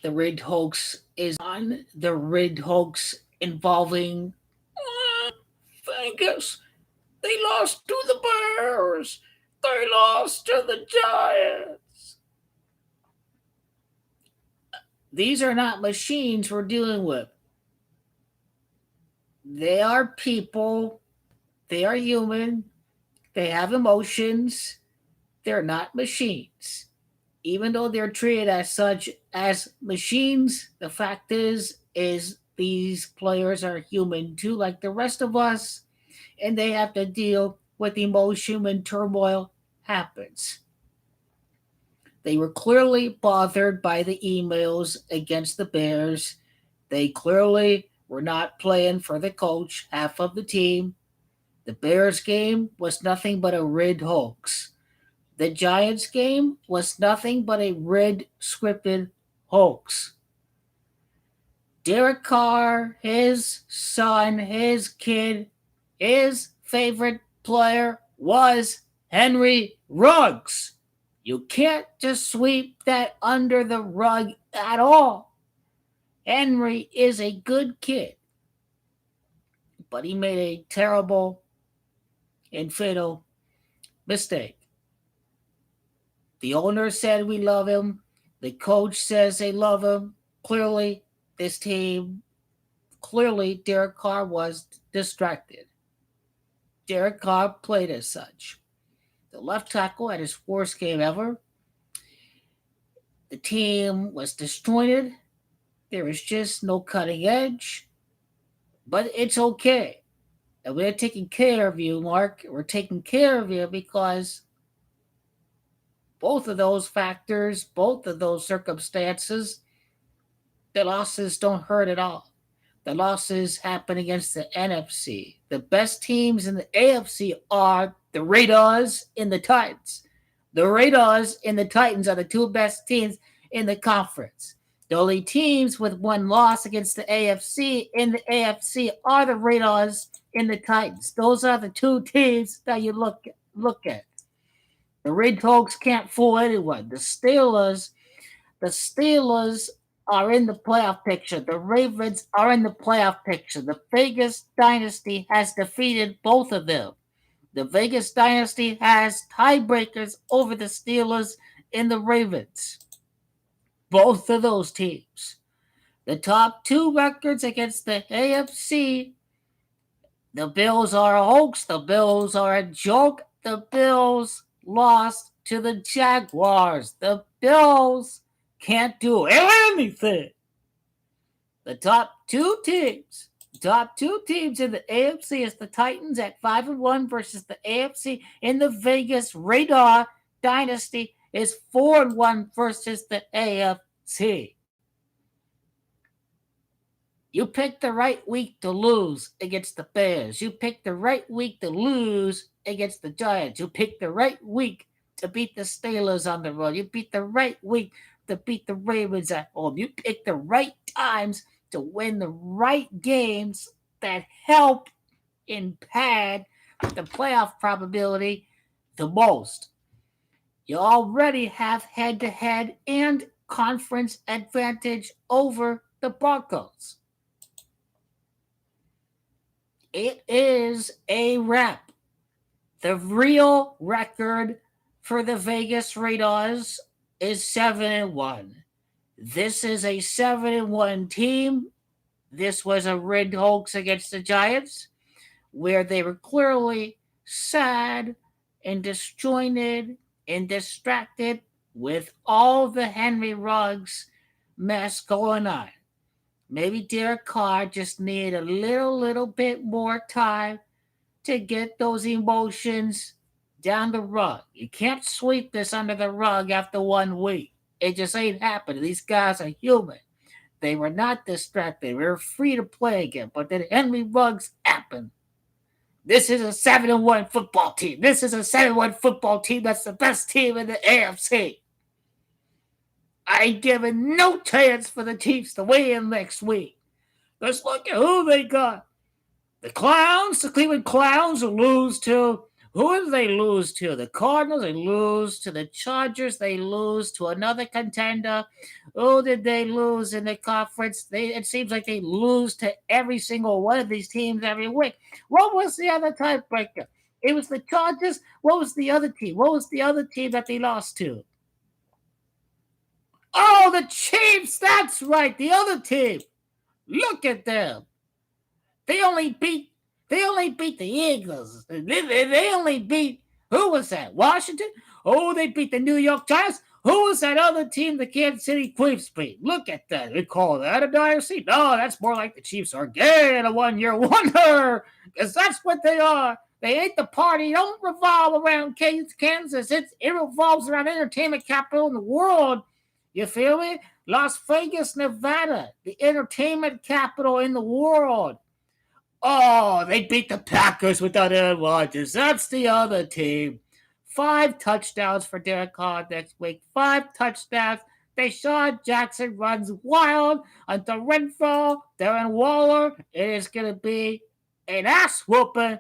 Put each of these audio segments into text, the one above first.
The rigged hoax is on. The rigged hoax involving Vegas. They lost to the Bears. They lost to the Giants. These are not machines we're dealing with. They are people. They are human. They have emotions. They're not machines. Even though they're treated as such as machines, the fact is these players are human too, like the rest of us, and they have to deal with emotion when turmoil happens. They were clearly bothered by the emails against the Bears. They clearly were not playing for the coach, half of the team. The Bears game was nothing but a rigged hoax. The Giants game was nothing but a rigged, scripted hoax. Derek Carr, his son, his kid, his favorite player was Henry Ruggs. You can't just sweep that under the rug at all. Henry is a good kid, but he made a terrible and fatal mistake. The owner said we love him. The coach says they love him. Clearly, this team, clearly, Derek Carr was distracted. Derek Carr played as such. The left tackle had his worst game ever. The team was disjointed. There was just no cutting edge. But it's okay. And we're taking care of you, Mark. We're taking care of you because both of those factors, both of those circumstances, the losses don't hurt at all. The losses happen against the NFC. The best teams in the AFC are the Raiders and the Titans. The Raiders and the Titans are the two best teams in the conference. The only teams with one loss against the AFC in the AFC are the Raiders and the Titans. Those are the two teams that you look at. The Red Hogs can't fool anyone. The Steelers are in the playoff picture. The Ravens are in the playoff picture. The Vegas dynasty has defeated both of them. The Vegas dynasty has tiebreakers over the Steelers and the Ravens. Both of those teams. The top two records against the AFC, the Bills are a hoax. The Bills are a joke. The Bills lost to the Jaguars. The Bills can't do anything. The top two teams in the AFC is the Titans at 5-1 versus the AFC, and the Vegas Radar dynasty is 4-1 versus the AFC. You picked the right week to lose against the Bears. You picked the right week to lose against the Giants. You picked the right week to beat the Steelers on the road. You picked the right week to beat the Ravens at home. You picked the right times to win the right games that help and pad the playoff probability the most. You already have head-to-head and conference advantage over the Broncos. It is a wrap. The real record for the Vegas Raiders is 7-1. This is a 7-1 team. This was a rigged hoax against the Giants, where they were clearly sad and disjointed and distracted with all the Henry Ruggs mess going on. Maybe Derek Carr just needed a little bit more time to get those emotions down the rug. You can't sweep this under the rug after 1 week. It just ain't happening. These guys are human. They were not distracted. They were free to play again. But then Henry Ruggs happened. This is a 7-1 football team. This is a 7-1 football team that's the best team in the AFC. I ain't giving no chance for the Chiefs to weigh in next week. Let's look at who they got. The Clowns, the Cleveland Clowns will lose to Who did they lose to? The Cardinals? They lose to the Chargers. They lose to another contender. Who did they lose in the conference? It seems like they lose to every single one of these teams every week. What was the other tiebreaker? It was the Chargers. What was the other team? What was the other team that they lost to? Oh, the Chiefs. That's right. The other team. Look at them. They only beat the Eagles. They only beat, who was that? Washington? Oh, they beat the New York Giants. Who was that other team the Kansas City Chiefs beat? Look at that. They call that a dynasty? No, that's more like the Chiefs are getting a one-year wonder. Because that's what they are. They ain't the party. Don't revolve around Kansas. It revolves around entertainment capital in the world. You feel me? Las Vegas, Nevada, the entertainment capital in the world. Oh, they beat the Packers without Aaron Rodgers. That's the other team. 5 touchdowns for Derek Carr next week. 5 touchdowns. Deshaun Jackson runs wild. Until Renfro, Darren Waller. It is going to be an ass whooping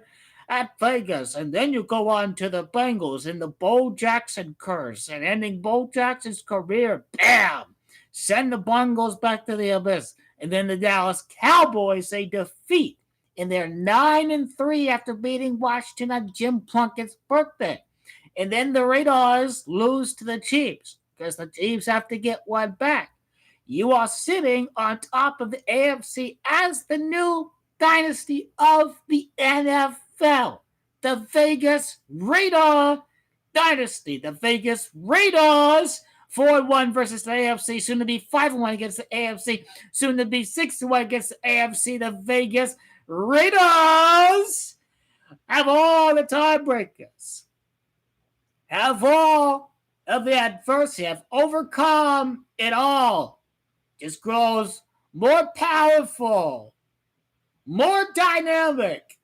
at Vegas. And then you go on to the Bengals in the Bo Jackson curse and ending Bo Jackson's career. Bam! Send the Bengals back to the abyss. And then the Dallas Cowboys, they defeat. And they're 9-3 after beating Washington on Jim Plunkett's birthday. And then the Raiders lose to the Chiefs because the Chiefs have to get one back. You are sitting on top of the AFC as the new dynasty of the NFL. The Vegas Raider dynasty. The Vegas Raiders 4-1 versus the AFC, soon to be 5-1 against the AFC, soon to be 6-1 against the AFC. The Vegas Raiders have all the tiebreakers, have all of the adversity, have overcome it all. Just grows more powerful, more dynamic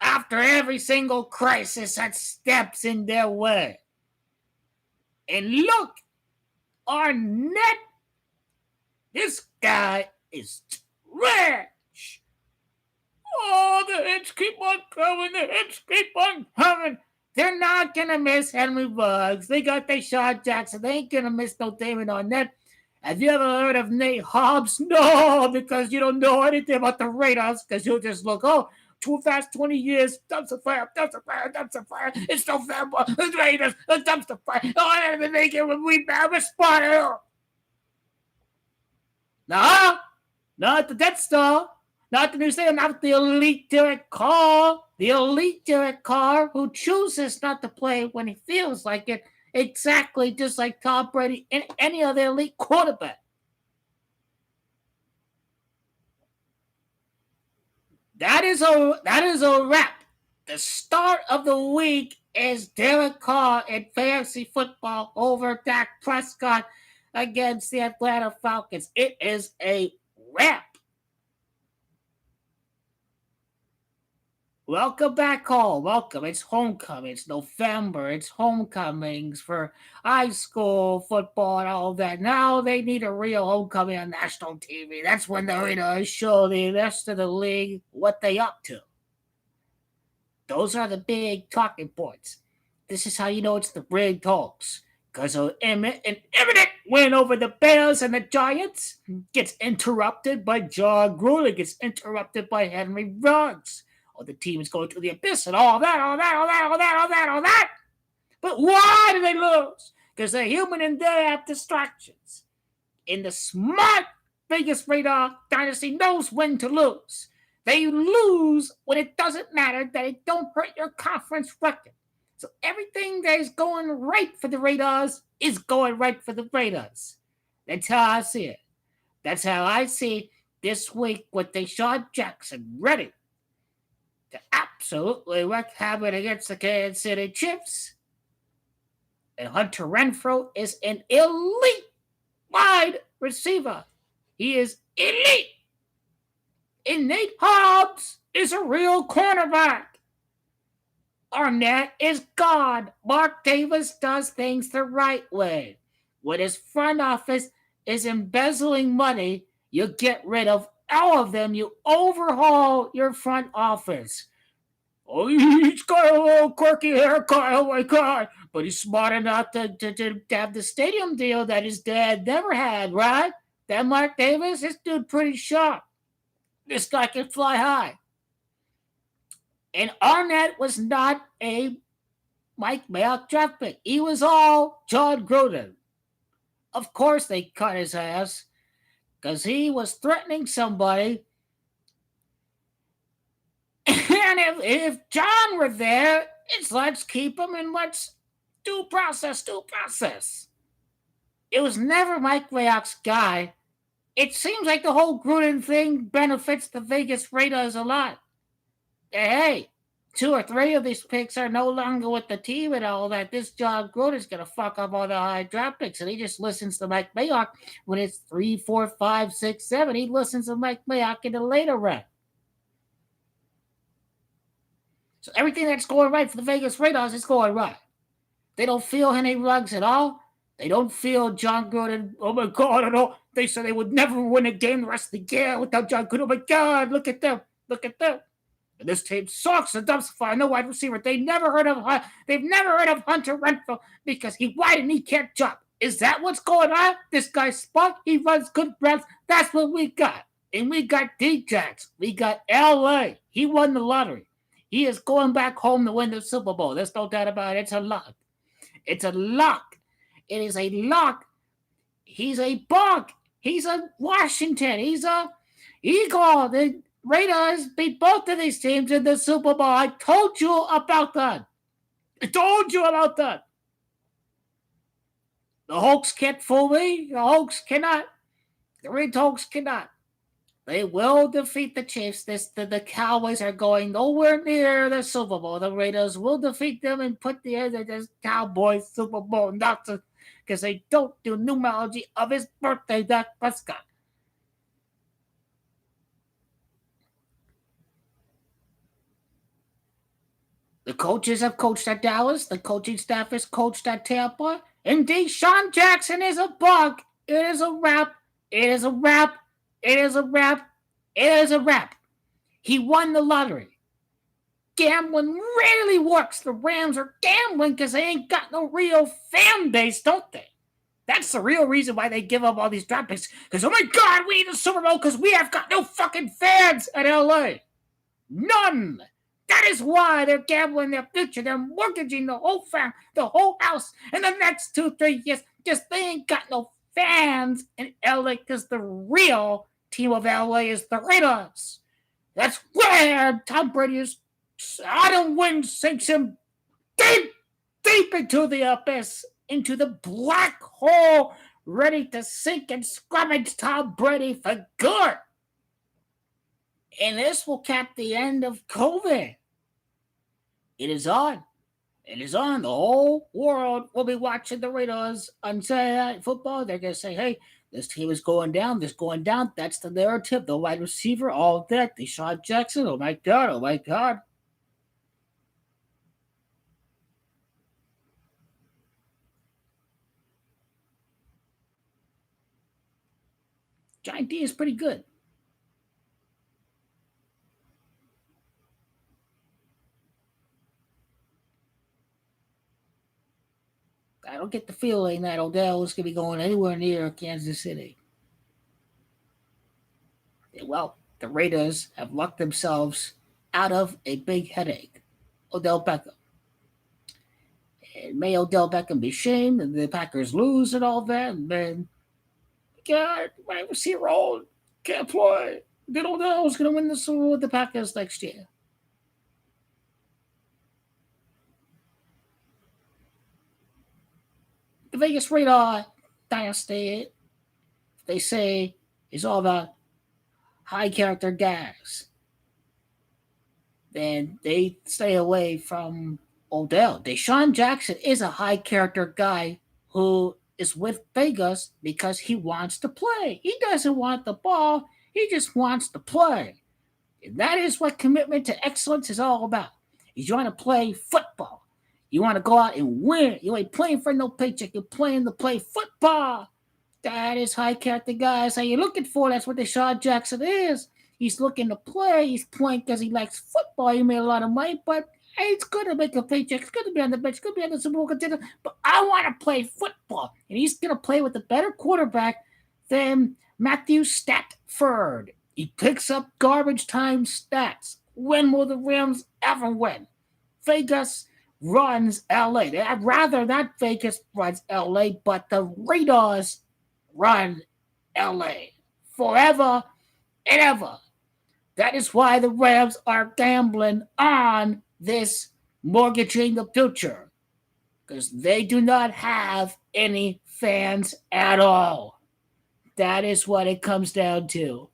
after every single crisis that steps in their way. And look, Arnett, this guy is trash. Oh, the hits keep on coming. The hits keep on coming. They're not going to miss Henry Ruggs. They got Deshaun Jackson. They ain't going to miss no David Arnett. Have you ever heard of Nate Hobbs? No, because you don't know anything about the Raiders, because you'll just look, oh, too fast, 20 years, dumpster fire, dumpster fire, dumpster fire. It's November, the Raiders, the dumpster fire. Oh, and they get a rebound, respond. No, not the Death Star. Not the new stadium, not the elite Derek Carr. The elite Derek Carr who chooses not to play when he feels like it, exactly just like Tom Brady and any other elite quarterback. That is a wrap. The start of the week is Derek Carr in fantasy football over Dak Prescott against the Atlanta Falcons. It is a wrap. Welcome back home. Welcome. It's homecoming. It's November. It's homecomings for high school football and all that. Now they need a real homecoming on national TV. That's when the Raiders show the rest of the league what they up to. Those are the big talking points. This is how you know it's the big talks. Because an imminent win over the Bears and the Giants gets interrupted by John Gruden, gets interrupted by Henry Ruggs. Or the team is going to the abyss and all that. But why do they lose? Because they're human and they have distractions. And the smart Vegas Radar dynasty knows when to lose. They lose when it doesn't matter, that it don't hurt your conference record. So everything that is going right for the Raiders is going right for the Raiders. That's how I see it. That's how I see this week with Deshaun Jackson ready to absolutely wreak havoc against the Kansas City Chiefs. And Hunter Renfro is an elite wide receiver. He is elite. And Nate Hobbs is a real cornerback. Arnett is God. Mark Davis does things the right way. When his front office is embezzling money, you get rid of all of them. You overhaul your front office. Oh, he's got a little quirky haircut. Oh my God. But he's smart enough to have the stadium deal that his dad never had, right? That Mark Davis, this dude pretty sharp. This guy can fly high. And Arnett was not a Mike Mayock draft pick. He was all John Gruden. Of course they cut his ass because he was threatening somebody. And if John were there, it's let's keep him and let's due process. It was never Mike Mayock's guy. It seems like the whole Gruden thing benefits the Vegas Raiders a lot. Hey, 2 or 3 of these picks are no longer with the team and all that. This John Gruden's gonna fuck up all the high draft picks, and he just listens to Mike Mayock when it's 3, 4, 5, 6, 7. He listens to Mike Mayock in the later round. So everything that's going right for the Vegas Raiders is going right. They don't feel Henry Ruggs at all. They don't feel John Gruden. Oh my God! At all. They said they would never win a game the rest of the year without John Gruden. Oh my God! Look at them! And this team sucks. The dumpster fire, no wide receiver. They've never heard of Hunter Renfrow because he wide and he can't jump. Is that what's going on? This guy's spunk. He runs good routes. That's what we got. And we got D-Jax. We got LA. He won the lottery. He is going back home to win the Super Bowl. There's no doubt about it. It's a lock. It's a lock. It is a lock. He's a Buc. He's a Washington. He's a Eagle. The Raiders beat both of these teams in the Super Bowl. I told you about that. The Hoax can't fool me. The Hoax cannot. The Red Hoax cannot. They will defeat the Chiefs. The Cowboys are going nowhere near the Super Bowl. The Raiders will defeat them and put the Cowboys Super Bowl not because they don't do numerology of his birthday, Dak Prescott. The coaches have coached at Dallas. The coaching staff has coached at Tampa. And Deshaun Jackson is a Buc. It is a wrap. It is a wrap. It is a wrap. It is a wrap. He won the lottery. Gambling rarely works. The Rams are gambling because they ain't got no real fan base, don't they? That's the real reason why they give up all these draft picks. Because, oh my God, we need a Super Bowl because we have got no fucking fans at LA. None. That is why they're gambling their future. They're mortgaging the whole house in the next 2-3 years. Just they ain't got no fans in LA because the real team of LA is the Raiders. That's where Tom Brady is. Adam Wind sinks him deep into the abyss, into the black hole, ready to sink and scrummage Tom Brady for good. And this will cap the end of COVID. It is on. It is on. The whole world will be watching the Raiders on Saturday Night Football. They're going to say, hey, this team is going down. This going down. That's the narrative. The wide receiver, all that. Deshaun Jackson. Oh, my God. Oh, my God. Giant D is pretty good. I don't get the feeling that Odell is going to be going anywhere near Kansas City. Well, the Raiders have lucked themselves out of a big headache. Odell Beckham. And may Odell Beckham be shamed and the Packers lose and all that. And then, God, my receiver old can't play. Then Odell's going to win the Super Bowl with the Packers next year. The Vegas Radar dynasty, they say, is all about high character guys. Then they stay away from Odell. Deshaun Jackson is a high character guy who is with Vegas because he wants to play. He doesn't want the ball, he just wants to play. And that is what commitment to excellence is all about. You want to play football. You want to go out and win. You ain't playing for no paycheck. You're playing to play football. That is high character guys. How you looking for? That's what Deshaun Jackson is. He's looking to play. He's playing because he likes football. He made a lot of money, but hey, it's good to make a paycheck. It's good to be on the bench. It's good to be on the Super Bowl contender. But I want to play football. And he's going to play with a better quarterback than Matthew Stafford. He picks up garbage time stats. When will the Rams ever win? Vegas runs LA. I'd rather not Vegas runs LA, but the Raiders run LA forever and ever. That is why the Rams are gambling on this mortgaging the future because they do not have any fans at all. That is what it comes down to.